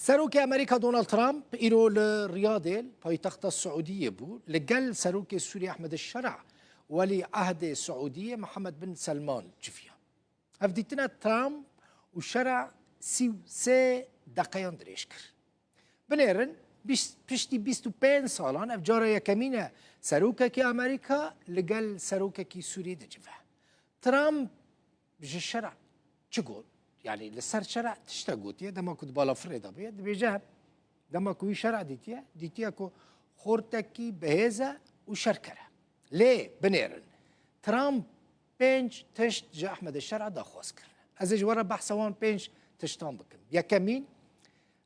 سروكي أمريكا دونالد ترامب إيرو للرياض بايتخت السعودية بو لقل سروكي سوريا أحمد الشرع ولي عهد السعودية محمد بن سلمان جفيا أفديتنا ترامب وشرع سي دقيان دريشكر بنيرن بشتي 25 سالان أفجارة يكمينة سروكا كي أمريكا لقل سروكا كي سوريا دجفا ترامب بج الشرع تقول يعني لسر شرع تشتاقوتيا دما كنت بالا فريدا بيا بيجاب دما كوي شرع ديتيا كو خورتكي بهذا وشركره ليه بنيرن ترامب بينج تشت جا احمد الشرع دا خوسكر ازج ورا بحثوان بينج تشتان بكم يا كمين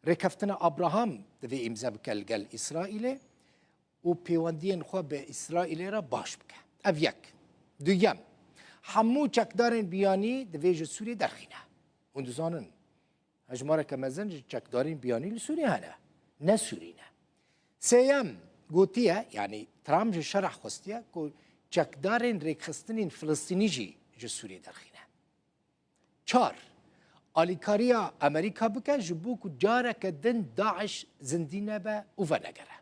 ركفتنا ابراهام دفي امزا بكال قال اسرائيلي وبيواندين خو باسرائيلي را باش بك افيك دويام حمو چکدارن بیانی دویج سوری درخینه اون دوزانن هجماره که مزن چکدارن بیانی لسوری هنه نه سوری نه سیام گوتیه یعنی ترامپ شرح خستیه که چکدارن ریخستنین فلسطینی جی سوری درخینه چار آلیکاریا امریکا بکن جبو که جاره که دن داعش زندینه به اوه نگره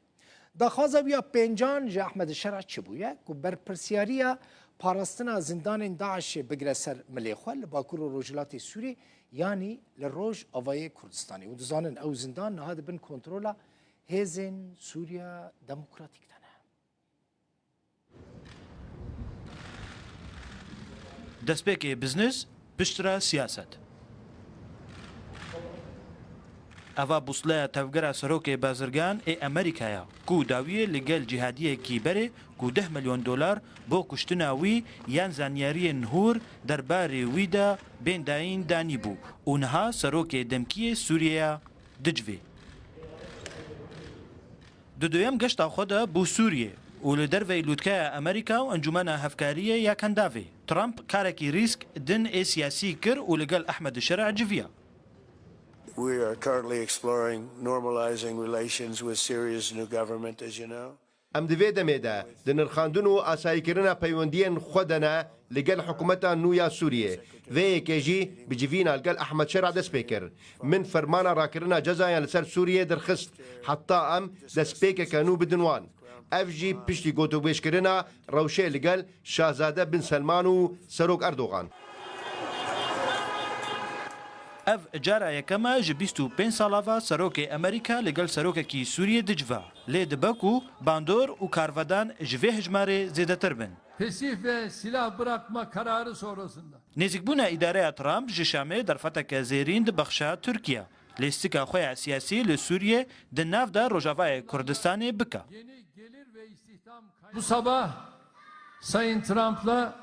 داخوازه بیا پنجان جا احمد شرع چه بویه که برپرسیاریا پاراستنا زندان داعش بگره سر ملیخوال لباکور و روجلات سوری یعنی لروج آوای کردستانی و دزانن او زندان نهاد بن کنترولا هزن سوریا دموکراتیک دانه دەستپێکی بزنس پشترە سیاست ئەڤ بوسڵەیە تەوگەرە سەرۆکێ بازرگان ئەمریکایە کو داویە لەگەل جیهادیەکی بەرێ کو 10 ملیۆن دلار بۆ کوشتناوی یان زانیاریە نهور دەربارەی ویدا بێنداین دانی بوو ئونها سەرۆکێ دەمکیە سووریە دجوێ دوێم گەشتا خۆدا بۆ سووریە و لە دەرڤەی لووتکایە ئەمریکا و ئەنجومەنە هەفکاریە یاکەنداوێ ترامپ کارێکی ریسک دن سیاسی کرد و لەگەل ئەحمەد شەرع جڤیە We are currently exploring normalizing relations with Syria's new government, as you know. ام دوی دمیده دنرخاندن و آسایکرنا پیوندین خودنا لگل حکومتا نویا سوریه و یکیجی بجوینا لگل احمد شرع دست بکر من فرمانا راکرنا جزایا لسر سوریه درخست حتی ام دست بکر کنو بدنوان افجی پشتی گوتو بیش کرنا روشه لگل شاهزاده بن سلمان و سروک اردوغان اف جارا یکما ج 25 سالاوا سروک امریکا لگل سروککی سوریه دجوا لید بکو باندور و کارودان جوه هجماره زیادتر بن. Pesif ve silah bırakma kararı sonrasında. نزیکبونا اداره ترامپ جشامه در فتک زیرین بخشا ترکیه. لیستیکا خویا سیاسی لسوریه دناف دا روجاوای کردستان بکا. Yeni gelir ve istihdam Bu sabah Sayın Trump'la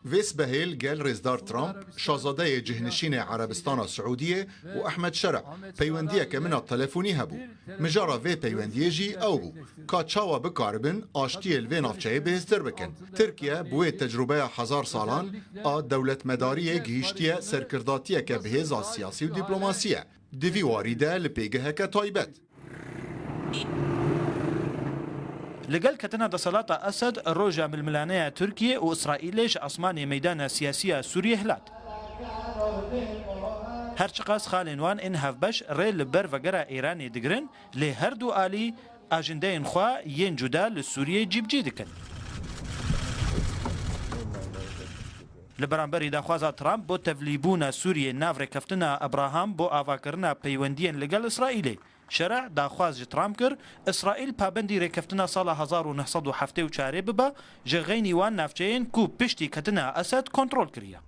فيس بهيل قال رئيسدار ترامب شاهزادة جهنشين عربستان السعودية وأحمد شرع بيوندية كمن التلفوني هبو مجارة في بيوندية جي أو بو كاتشاوا بكاربن آشتي الفين أفشاي بهستر بكن تركيا بوي تجربة 1000 سالان دولة مدارية جهشتية سركرداتية كبهزة سياسي ودبلوماسية دفي واردة لبيجها كتايبت لقل كتنا دسالات أسد روجا من الملانية تركيا وإسرائيلش أصمان ميدان سياسية سوريا هلات هرچقاس خالنوان إن هفبش ريل بر وقرا إيراني دقرن لهردو آلي أجندين خوا ين جدا لسوريا جيب جيدكن لبرانبري داخوازا ترامب بو تفليبونا سوريا نافر كفتنا أبراهام بو آفاكرنا بيوندين لقل إسرائيلي شرع داخواز ترامپ کر اسرائیل پابندی ریکفتنا سال 1974 ببا جغینی وان نافچین کو پشتی کتنا اسد کنترل کریا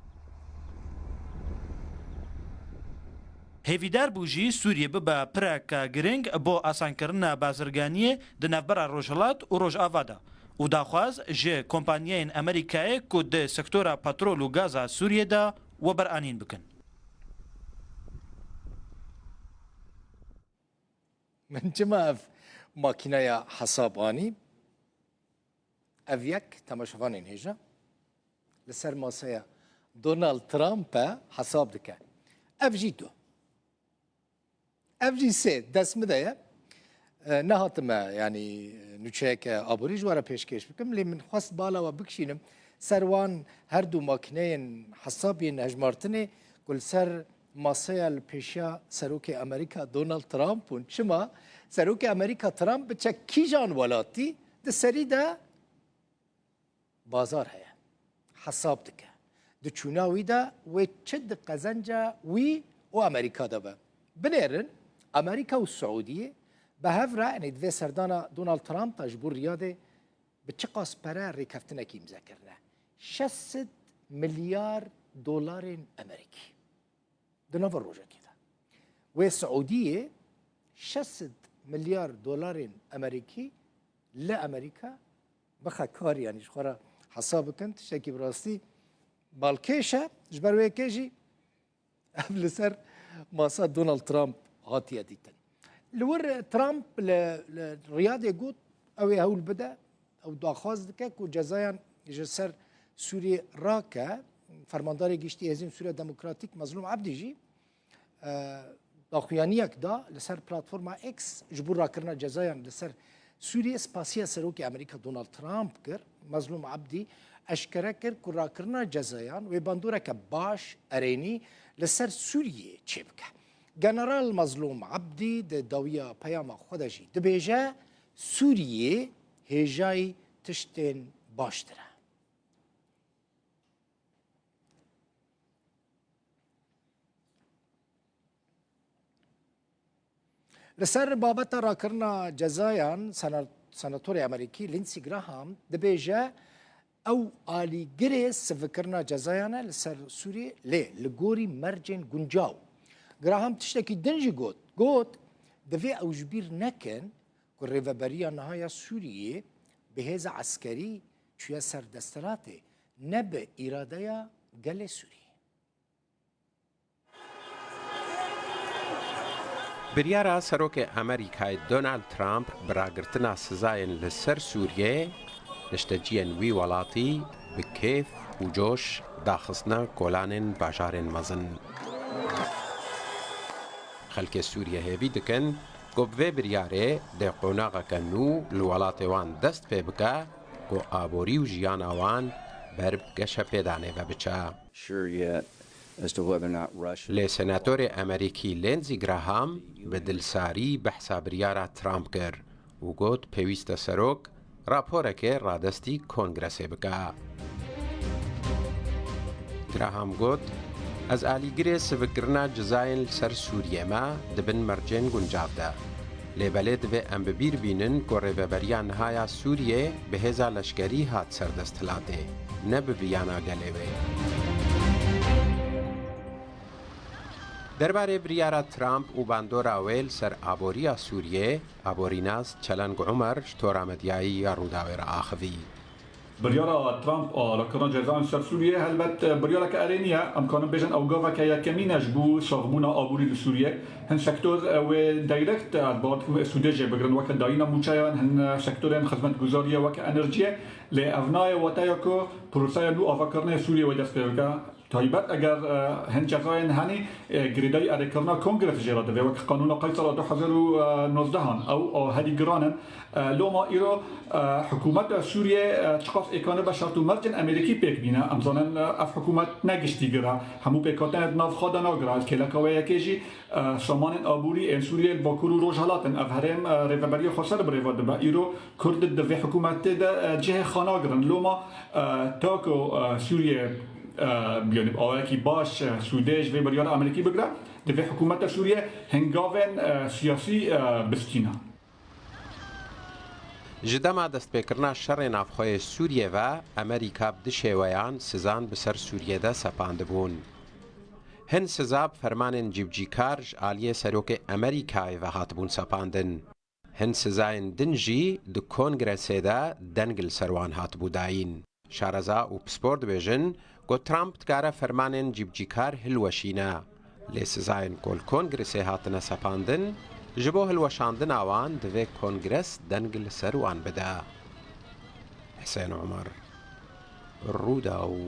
هیویدار بوجی سوریه ببا پراکا گرنگ بو آسان کرنا بازرگانیه دنافبرا روجلات و روج آوادا و داخواز جه کمپانیین امریکای کو ده سکتورا پترول و گازا سوریه دا و برانین بکن من جمع ماكينة حساباني أفيك تماشفانين هيجا لسر ماسايا دونالد ترامب حساب دكا أفجيتو أفجي سيد دس مدايا نهاتما يعني نوشيك أبوريج ورا بيشكيش بكم لي من خاص بالا وبكشينم سروان هردو ماكينين حسابين هجمارتني كل سر ماسەیە لە پێشیا سەرۆکی ئەمریکا دۆناڵد ترامپون چما سەرۆکی ئەمریکا ترامپ بچە کیژان وڵاتی دەسەریدا بازار هەیە حساب دکە دچووناویدا وێ چ قەزەنجە وی و ئەمریکا دەبە بنێرن ئەمریکا و سعودیە بە هەڤرا ئەنی دوێ سەردانە دۆناڵد ترامپ تاژ بۆ ریادێ بە چ قاسپەرە ڕێکەفتنەکی ئیمزاکردە 600 ملیار دۆلارên ئەمریکی di nava rojekê de wê Siûdiyê 600 milyar dolarên Amerîkî li Amerîka bixe karî yanî ji xwe re hesa bikin tiştekî bi rastî balkêş e ji ber wê kê jî ev li ser masa Donald Trump hatiye dîtin. Li wir Trump li Riyadê got ew ê hewl bide ew daxwaz dike ku cezayan ji ser Sûriyê rake فرماندار گشتی هزین سوریه دموکراتیک مظلوم عبدی جی داخویانیک دا لسر پلاتفورما اکس جبور راکرنا جزایان لسر سوریه سپاسیه سروکی امریکا دونالد ترامپ کر مظلوم عبدی اشکره کر که راکرنا جزایان و باندوره که باش ارینی لسر سوریه چه بکه جنرال مظلوم عبدی ده داویا پیام خودشی دبیجه سوریه هجای تشتین باشتره لسر بابت راکرنا جزایان سناتور امریکی لینسی گراهام دبیجه او آلیگری سفکرنا جزایان لسر سوری لگوری مرجن گنجاو گراهام تشتکی دنجی گوت دوی او جبیر نکن که ریوبریا نهایا سوریه به هز عسکری چویا سر دستراته نبه ایراده گل سوریه بریارا سەرۆکی ئەمریکای دۆنالد ترامپ براگرتنا سزایên li ser Sûriyê nişteciyên wî welatî bi kêf û coş daxistina kolanên bajarên mezin. Xelkê Sûriye hêvî dikin ku bi vê biryarê dê qonaxeke nû li welatê wan dest pê bike ku aborî û jiyana wan ber geşepêdanê ve biçe. لê senatörê Amerîkî Lindsey Graham bi dilsarî behsa biryara Trump kir û got pêwîst e serok raporekê radestî Kongresê bike. Graham got ez alîgirê sivikirina cizayên li ser Sûriyê me dibin mercên guncav de. Lêbelê divê em bi bîr bînin ku rêveberiya nihaya Sûriyê bi hêza leşkerî hat serdesthilatê ne bi viyana gelê wê. درباره بریارا ترامپ و باندورا ویل سر آبوریا سوریه آبوریناز چلنگ عمر شتورا مدیایی روداوی را آخوی بریارا ترامپ راکرنا جزایان سر سوریه هلبت بریارا که ارینیه امکانم بیشن اوگاوا که یکمینش بو ساغمونا آبوری لسوریه هن سکتور و دایرکت باد سودجه بگرن وقت داینا موچایان هن سکتورین خدمت گزاریه وقت انرژیه لی افنای واتایا که پروسای نو آفاکرنه سوریه و دست که تایبت اگر هن جزاین هنی گریدای ارکرنا کنگرس جراده و وقت قانون قیصر 2019 او هدی گرانن لوما ایرو حکومت سوریه چقاس اکانه به شرط و مرجن امریکی پیک بینه امزانن اف حکومت نگشتی گره همو پیکاتن ناف خواده ناگره که لکاوه یکیجی سامان آبوری این سوریه باکور و روش حالاتن اف هرم ریوبری خسر بریواده با ایرو کرد دوی حکومت ده جه خاناگرن لوما تاکو سوریه بیانیم آوکی باش سودج و بریار امریکی بگره دوی حکومت سوریه هنگاون سیاسی بستینا جدما دەستپێکردنا شەڕێ ناوخۆیە سووریە و ئەمریکا بدشێوەیان سزان بەسەر سووریەدا سەپاندبوون. هەن سزاب فەرمانên جیبجیکار ji aliyê serokê Amerîkayê ve hatibûn sepandin. Hin sezayên din jî di Kongresê de deng li ser wan hatibû dayîn. Şareza û pispor dibêjin got Trump dikare fermanên cîbcîkar hilweşîne. Lê sezayên ku li Kongresê hatine sepandin ji bo hilweşandina wan divê Kongres deng li ser wan bide. Hüseyin Umar, Rûda û